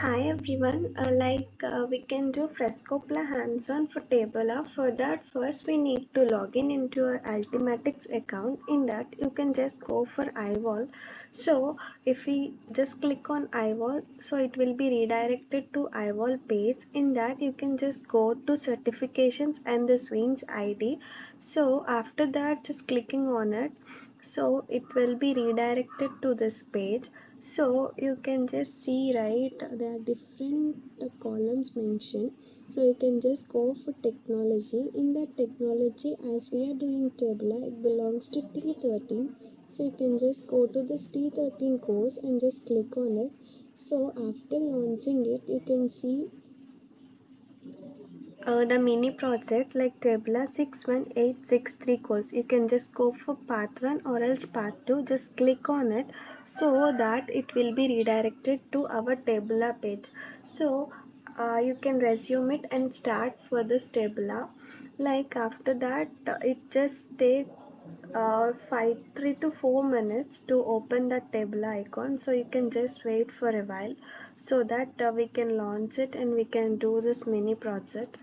Hi everyone, we can do Fresco plus hands-on for Tableau. For that, first we need to log in into your Ultimatics account. In that, you can just go for iWall. So if we just click on iWall, so it will be redirected to iWall page. In that, you can just go to certifications and the Wings ID. So after that, just clicking on it, so it will be redirected to this page. So you can just see, right, there are different columns mentioned. So you can just go for technology. In that technology, as we are doing Tableau, it belongs to T13. So you can just go to this T13 course and just click on it. So after launching it, you can see the mini project like Tableau 61863 course. You can just go for path 1 or else path 2. Just click on it so that it will be redirected to our Tableau page. So you can resume it and start for this Tableau. Like after that, it just takes 3 to 4 minutes to open the table icon, so you can just wait for a while so that we can launch it and we can do this mini project.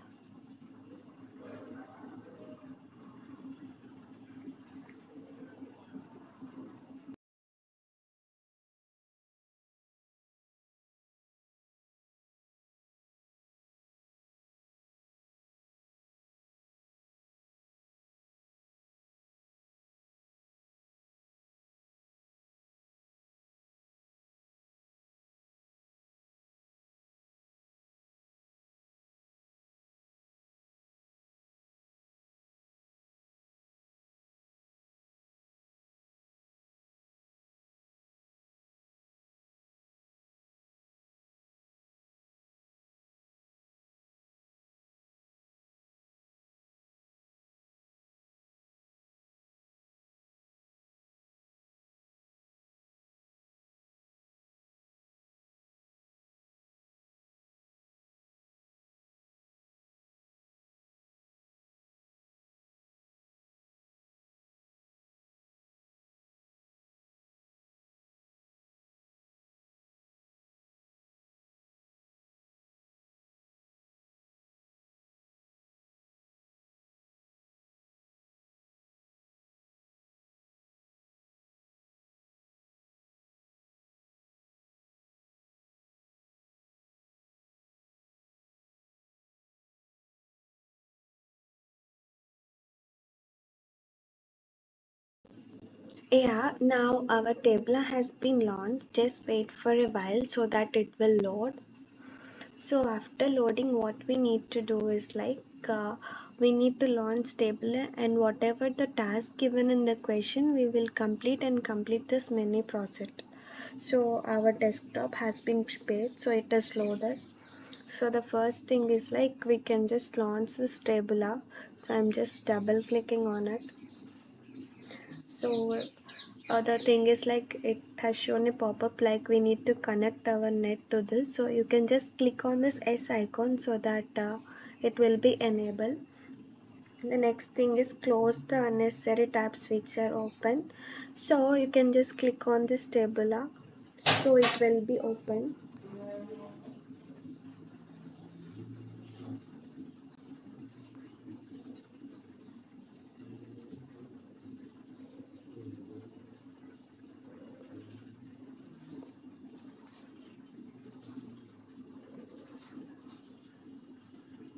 Yeah, now our table has been launched. Just wait for a while so that it will load. So after loading, what we need to do is we need to launch table, and whatever the task given in the question, we will complete this mini project. So our desktop has been prepared, so it is loaded. So the first thing is we can just launch this table. So I'm just double clicking on it. So the thing is it has shown a pop-up like we need to connect our net to this. So you can just click on this S icon so that it will be enabled. The next thing is close the unnecessary tabs which are open. So you can just click on this table, so it will be open.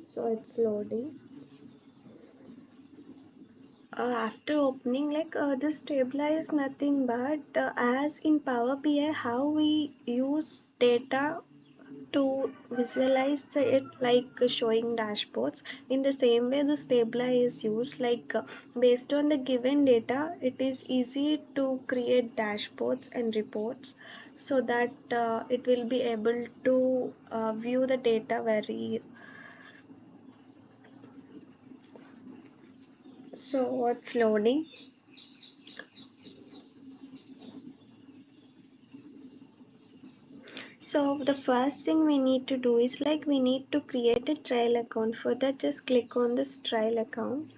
So it's loading. After opening, this table is nothing but as in Power BI how we use data to visualize it, showing dashboards. In the same way, the stabler is used, based on the given data, it is easy to create dashboards and reports so that it will be able to view the data very. So what's loading? So the first thing we need to do is we need to create a trial account. For that, just click on this trial account.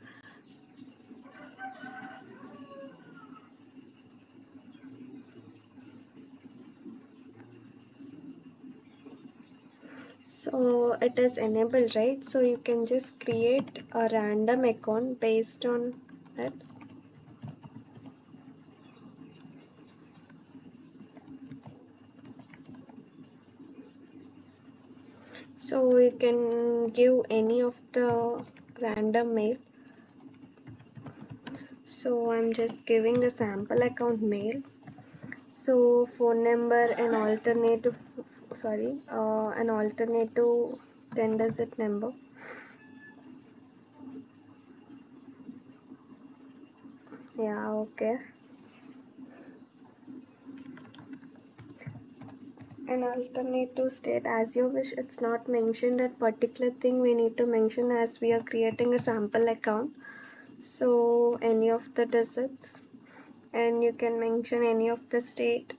So it is enabled, right? So you can just create a random account based on it. So you can give any of the random mail. So I'm just giving the sample account mail. So phone number and alternative, an alternative 10-digit number. Yeah, okay. An alternative state as you wish. It's not mentioned that particular thing we need to mention as we are creating a sample account. So any of the digits, and you can mention any of the state.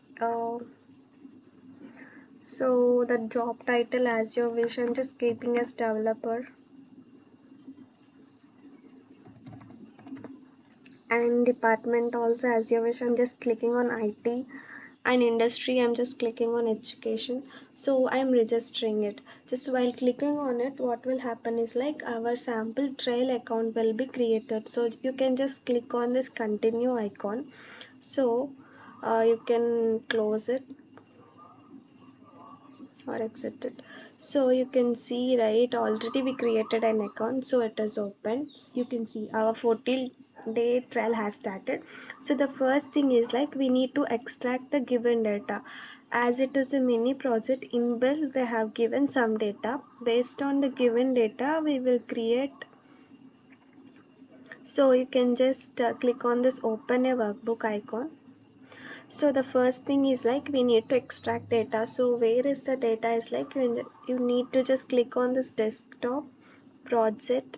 So the job title as you wish. I'm just keeping as developer. And department also as you wish. I'm just clicking on IT. And industry, I'm just clicking on education. So I'm registering it. Just while clicking on it, what will happen is like our sample trail account will be created. So you can just click on this continue icon. So you can close it or exit it. So you can see, right, already we created an account, so it is open. You can see our 14-day trial has started. So the first thing is like we need to extract the given data. As it is a mini project, inbuilt they have given some data. Based on the given data we will create. So you can just click on this open a workbook icon. So the first thing is like we need to extract data. So where is the data is like you need to just click on this desktop project,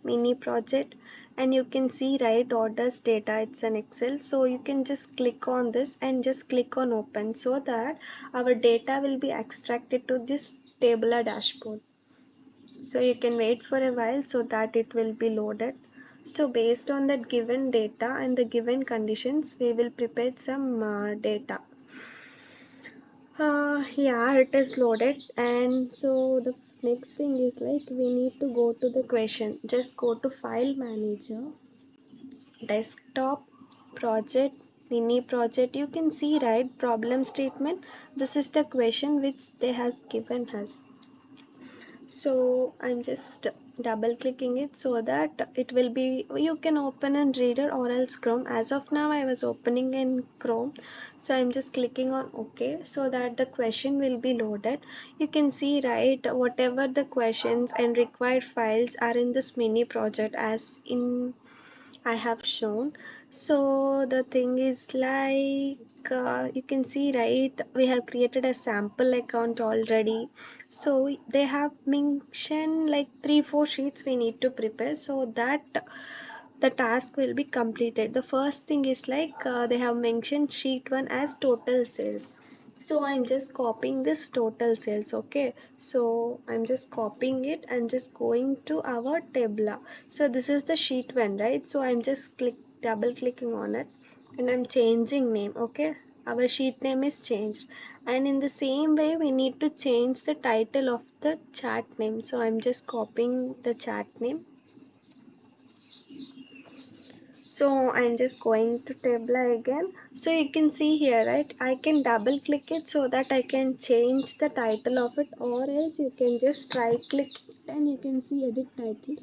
mini project, and you can see right orders data. It's an Excel. So you can just click on this and just click on open so that our data will be extracted to this Tableau dashboard. So you can wait for a while so that it will be loaded. So based on that given data and the given conditions, we will prepare some data. Yeah, it is loaded. And so the next thing is like we need to go to the question. Just go to file manager, desktop, project, mini project. You can see right problem statement. This is the question which they has given us. So I'm just double clicking it so that it will be, you can open in reader or else Chrome. As of now I was opening in Chrome, so I'm just clicking on OK so that the question will be loaded. You can see right whatever the questions and required files are in this mini project as in I have shown. So the thing is like you can see right we have created a sample account already. So they have mentioned like 3-4 sheets we need to prepare so that the task will be completed. The first thing is like they have mentioned sheet 1 as total sales. So I'm just copying this total sales. Okay, so I'm just copying it and just going to our table. So this is the sheet 1, right? So I'm just double clicking on it and I'm changing name. Okay, our sheet name is changed, and in the same way we need to change the title of the chat name. So I'm just copying the chat name. So I'm just going to Tableau again. So you can see here, right? I can double click it so that I can change the title of it, or else you can just right click it and you can see edit title.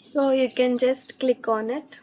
So you can just click on it.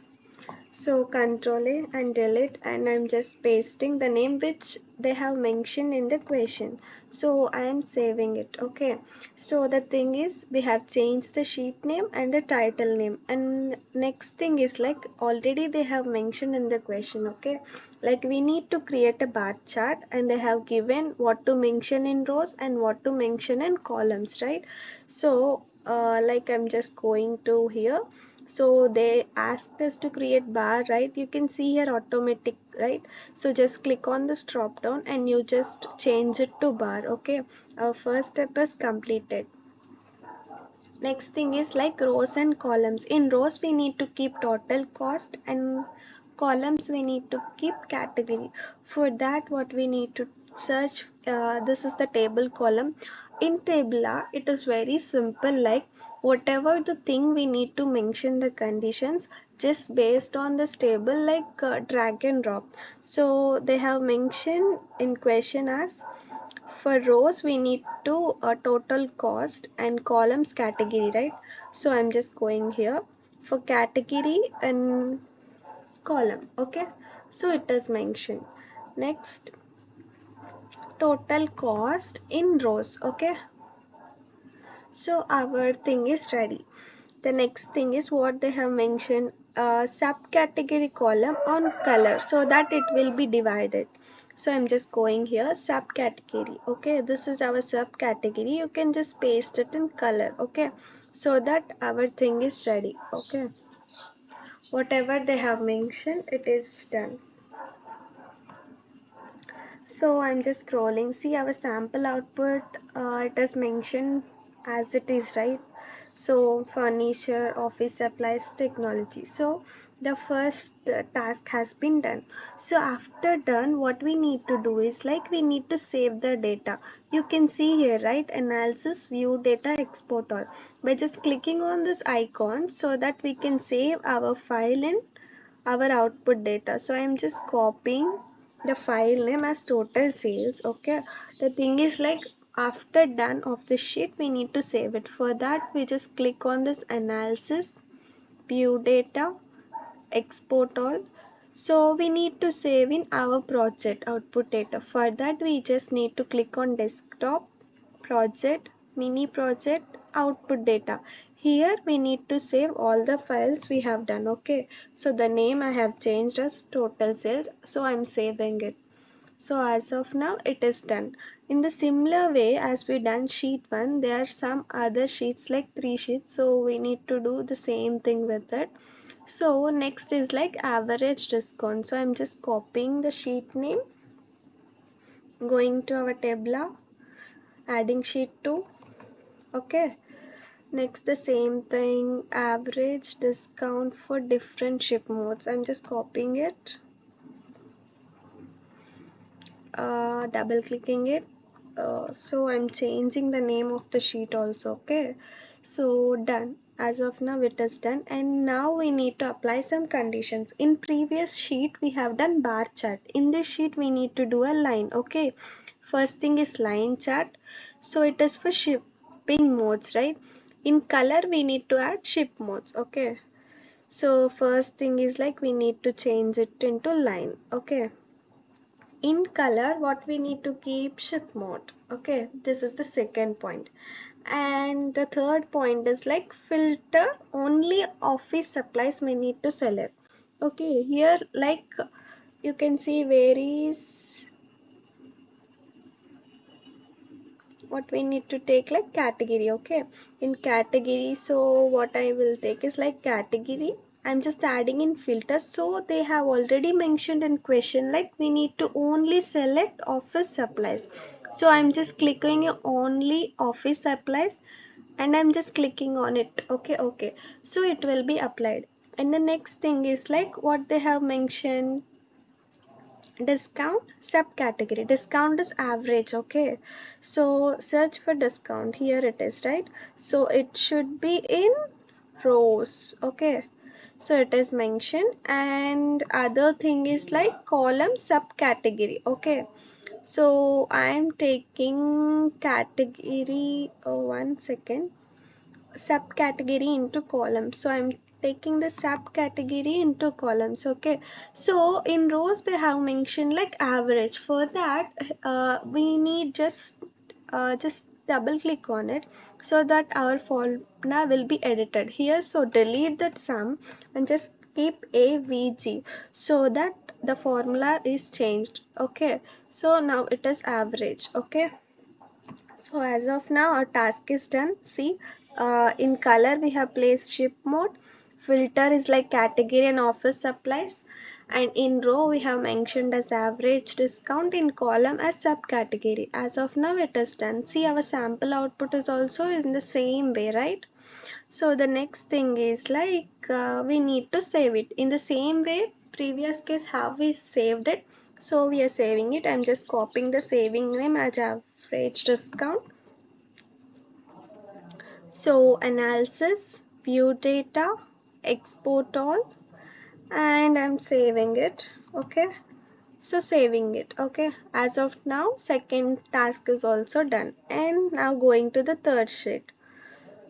So Control A and delete, and I'm just pasting the name which they have mentioned in the question. So I am saving it. Okay, so the thing is we have changed the sheet name and the title name, and next thing is like already they have mentioned in the question. Okay, like we need to create a bar chart and they have given what to mention in rows and what to mention in columns, right? So like I'm just going to here. So they asked us to create bar, right? You can see here automatic, right? So just click on this drop down and you just change it to bar. Okay, our first step is completed. Next thing is like rows and columns. In rows we need to keep total cost, and columns we need to keep category. For that what we need to search, this is the table column. in Tableau, it is very simple, like whatever the thing we need to mention the conditions just based on this table, like drag and drop. So they have mentioned in question as for rows we need to total cost and columns category, right? So I'm just going here for category and column, okay? So it is mentioned. Next, total cost in rows, okay? So our thing is ready. The next thing is what they have mentioned, subcategory column on color, so that it will be divided. So I'm just going here subcategory, okay? This is our subcategory. You can just paste it in color, okay? So that our thing is ready, okay? Whatever they have mentioned, it is done. So I'm just scrolling. See our sample output. It is mentioned as it is, right? So furniture, office supplies, technology. So the first task has been done. So after done, what we need to do is like we need to save the data. You can see here, right? Analysis, view data, export all. By just clicking on this icon, so that we can save our file in our output data. So I'm just copying the file name as total sales, okay? The thing is like after done of the sheet we need to save it. For that we just click on this analysis, view data, export all. So we need to save in our project output data. For that we just need to click on desktop, project, mini project, output data. Here we need to save all the files we have done, okay? So the name I have changed as total sales, so I'm saving it. So as of now it is done. In the similar way as we done sheet 1, there are some other sheets like 3 sheets, so we need to do the same thing with it. So next is like average discount. So I'm just copying the sheet name, going to our table, adding sheet 2, okay? Next the same thing, average discount for different ship modes. I'm just copying it, double clicking it. So I'm changing the name of the sheet also, okay? So done. As of now it is done, and now we need to apply some conditions. In previous sheet we have done bar chart. In this sheet we need to do a line, okay? First thing is line chart. So it is for shipping modes, right? In color we need to add ship modes, okay? So first thing is like we need to change it into line, okay? In color what we need to keep ship mode, okay? This is the second point. And the third point is like filter only office supplies we need to select, okay? Here like you can see varies what we need to take like category, okay? In category, so what I will take is like category. I'm just adding in filters. So they have already mentioned in question like we need to only select office supplies. So I'm just clicking only office supplies and I'm just clicking on it, okay? Okay, so it will be applied. And the next thing is like what they have mentioned, discount subcategory. Discount is average, okay? So search for discount, here it is, right? So it should be in rows, okay? So it is mentioned. And other thing is like column subcategory, okay? So I am taking category, oh, 1 second, subcategory into columns. So I'm taking the subcategory into columns, okay? So in rows they have mentioned like average. For that we need just double click on it so that our formula will be edited here. So delete that sum and just keep avg so that the formula is changed, okay? So now it is average, okay? So as of now our task is done. See, in color we have placed ship mode, filter is like category and office supplies, and in row we have mentioned as average discount, in column as subcategory. As of now it is done. See, our sample output is also in the same way, right? So the next thing is like we need to save it in the same way previous case how we saved it. So we are saving it. I'm just copying the saving name as average discount. So analysis, view data, export all, and I'm saving it. Okay, so saving it. Okay, as of now second task is also done, and now going to the third sheet.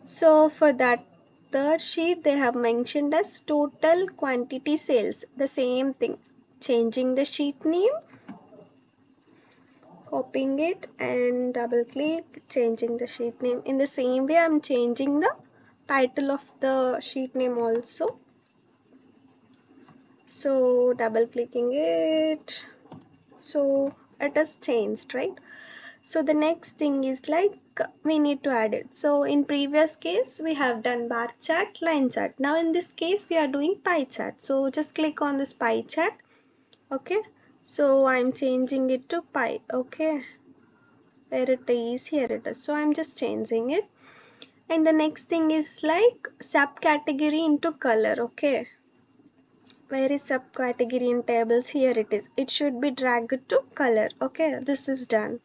So for that third sheet they have mentioned as total quantity sales, the same thing, changing the sheet name, copying it and double click, changing the sheet name. In the same way I'm changing the title of the sheet name also. So double clicking it, so it has changed, right? So the next thing is like we need to add it. So in previous case we have done bar chart, line chart. Now in this case we are doing pie chart. So just click on this pie chart. Okay, so I'm changing it to pie. Okay, where it is, here it is. So I'm just changing it. And the next thing is like subcategory into color. Okay, where is subcategory in tables, here it is, it should be dragged to color. Okay, this is done.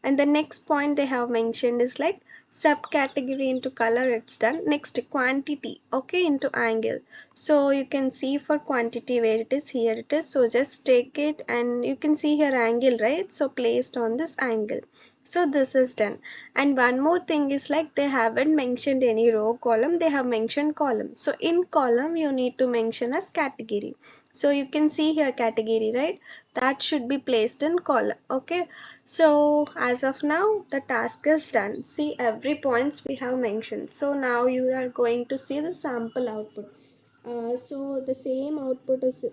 And the next point they have mentioned is like subcategory into color, it's done. Next quantity, okay, into angle. So you can see for quantity where it is, here it is. So just take it and you can see here angle, right? So placed on this angle. So this is done. And one more thing is like they haven't mentioned any row column, they have mentioned column. So in column you need to mention as category. So you can see here category, right? That should be placed in column. Okay, so as of now the task is done. See every points we have mentioned. So now you are going to see the sample output. So the same output is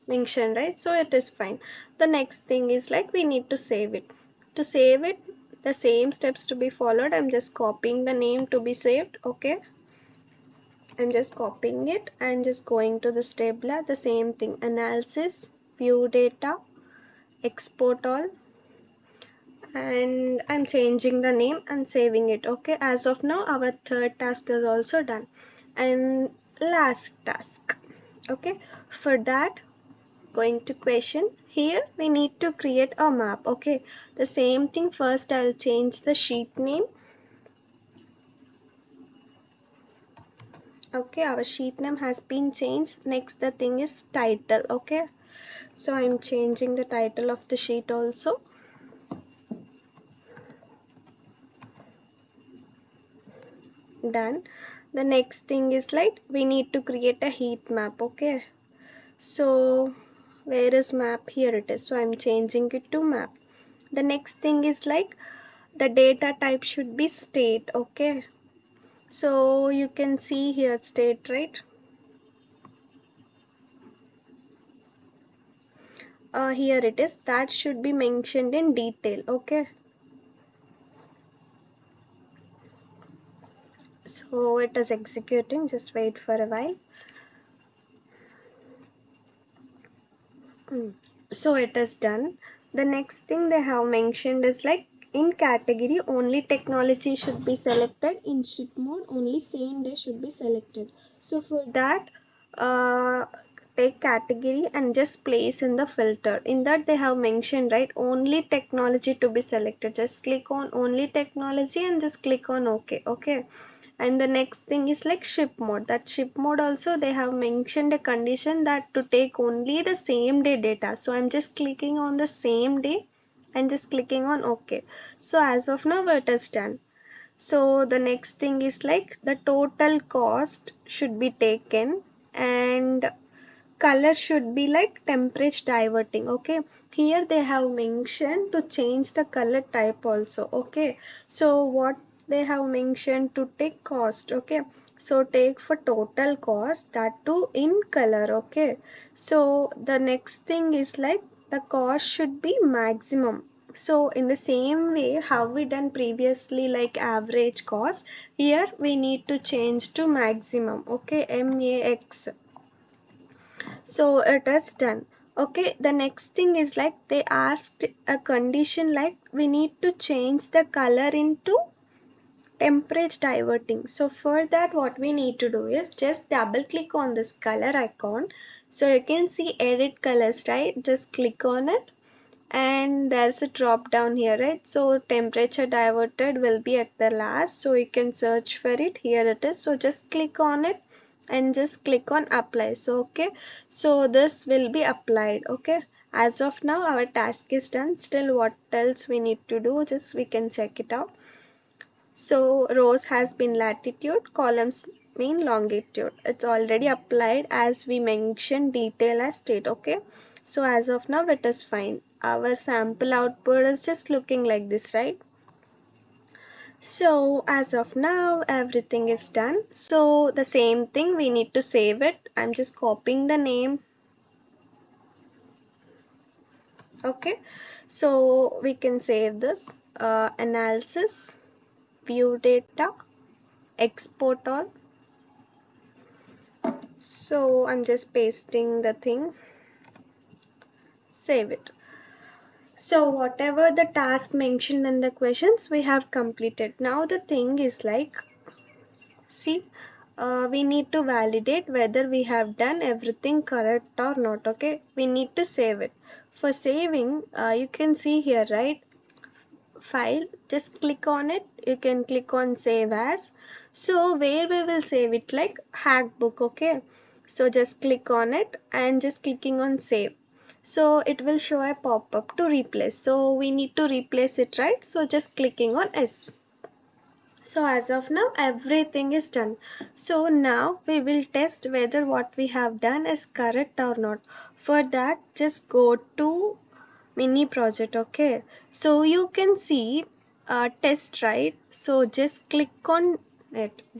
mentioned, right? So it is fine. The next thing is like we need to save it. To save it, the same steps to be followed. I'm just copying the name to be saved. Okay, I'm just copying it and just going to this table. The same thing, analysis, view data, export all, and I'm changing the name and saving it. Okay, as of now our third task is also done. And last task, okay, for that going to question, here we need to create a map. Okay, the same thing, first I'll change the sheet name. Okay, our sheet name has been changed. Next the thing is title. Okay, so I'm changing the title of the sheet also. Done. The next thing is like we need to create a heat map. Okay, so where is map, here it is. So I'm changing it to map. The next thing is like the data type should be state. Okay, so you can see here state, right? Here it is, that should be mentioned in detail. Okay, so it is executing, just wait for a while. So it is done. The next thing they have mentioned is like in category only technology should be selected, in ship mode only same day should be selected. So for that take category and just place in the filter. In that they have mentioned, right, only technology to be selected. Just click on only technology and just click on OK. Okay, and the next thing is like ship mode. That ship mode also they have mentioned a condition that to take only the same day data. So I'm just clicking on the same day and just clicking on OK. So as of now it is done. So the next thing is like the total cost should be taken, and color should be like temperature diverting. Okay, here they have mentioned to change the color type also. Okay, so what they have mentioned to take cost. Okay, so take for total cost, that too in color. Okay, so the next thing is like the cost should be maximum. So in the same way how we done previously like average cost, here we need to change to maximum. Okay, max. So it is done. Okay, the next thing is like they asked a condition like we need to change the color into temperature diverting. So for that what we need to do is just double click on this color icon. So you can see edit colors, right? Just click on it and there's a drop down here, right? So temperature diverted will be at the last, so you can search for it. Here it is, so just click on it and just click on apply. So okay, so this will be applied. Okay, as of now our task is done. Still what else we need to do, just we can check it out. So rows has been latitude, columns mean longitude. It's already applied as we mentioned detail as state. Okay, so as of now it is fine. Our sample output is just looking like this, right? So as of now everything is done. So the same thing, we need to save it. I'm just copying the name. Okay, so we can save this, analysis, view data, export all. So I'm just pasting the thing, save it. So whatever the task mentioned in the questions we have completed. Now the thing is like, see, we need to validate whether we have done everything correct or not. Okay, we need to save it. For saving, you can see here, right? File, just click on it. You can click on save as. So where we will save it, like hackbook. Okay, so just click on it and just clicking on save, so it will show a pop-up to replace. So we need to replace it, right? So just clicking on S. So as of now everything is done. So now we will test whether what we have done is correct or not. For that, just go to mini project. Okay, so you can see test, right? So just click on it.